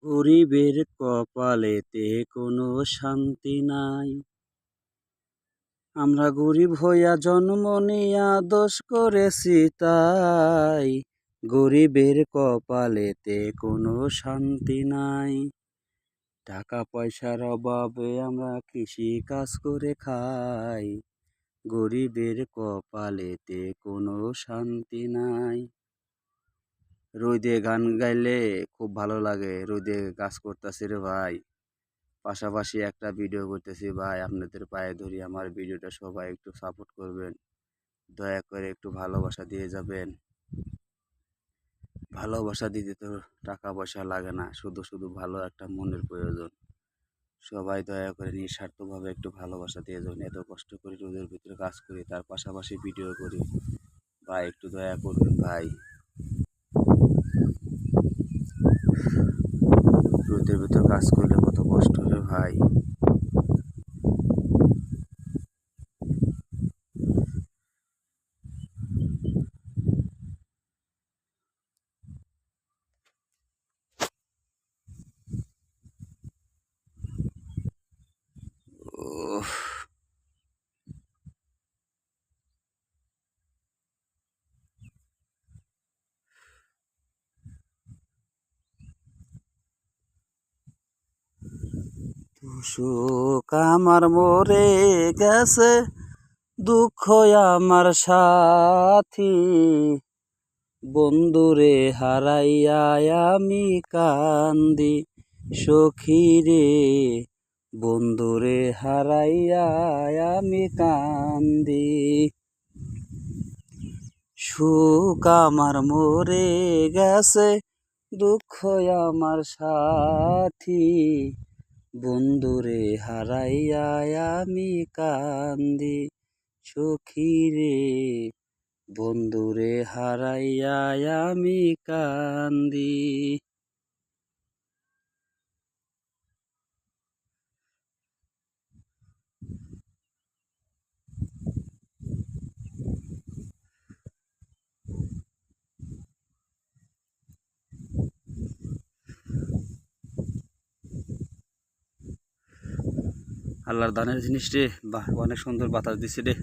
গরিবের কপালেতে কোনো শান্তি নাই। আমরা গরিব হইয়া জন্ম নিয়া দোষ করেছি তাই। গরিবের কপালেতে কোনো শান্তি নাই। টাকা পয়সার অভাবে আমরা কৃষি কাজ করে খাই। গরিবের কপালেতে কোনো শান্তি নাই। রোদে গান গাইলে খুব ভালো লাগে। রোদে কাজ করতেছি রে ভাই, পাশাপাশি একটা ভিডিও করতেছি ভাই। আপনাদের পায়ে ধরি, আমার ভিডিওটা সবাই একটু সাপোর্ট করবেন, দয়া করে একটু ভালোবাসা দিয়ে যাবেন। ভালোবাসা দিতে তো টাকা পয়সা লাগে না, শুধু শুধু ভালো একটা মনের প্রয়োজন। সবাই দয়া করে নিঃস্বার্থভাবে একটু ভালোবাসা দিয়ে যাবেন। এত কষ্ট করি, রোদের ভিতরে কাজ করি, তার পাশাপাশি ভিডিও করি ভাই, একটু দয়া করবেন ভাই। রোদের ভিতরে কাজ করলে কত কষ্ট রে ভাই। উফ, সুখ আমার মরে গেছে, দুঃখ আমার সাথী। বন্ধুরে হারাইয়া আমি কান্দি সখী রে। বন্ধুরে হারাইয়া আমি কান্দি। সুখ আমার মরে গেছে, দুঃখ আমার সাথী। বন্ধুরে হারাইয়া আমি কান্দি সখী রে। বন্ধুরে হারাইয়া আমি কান্দি। আল্লাহর দানের জিনিস রে, বাহ, অনেক সুন্দর বাতাস দিচ্ছে রে।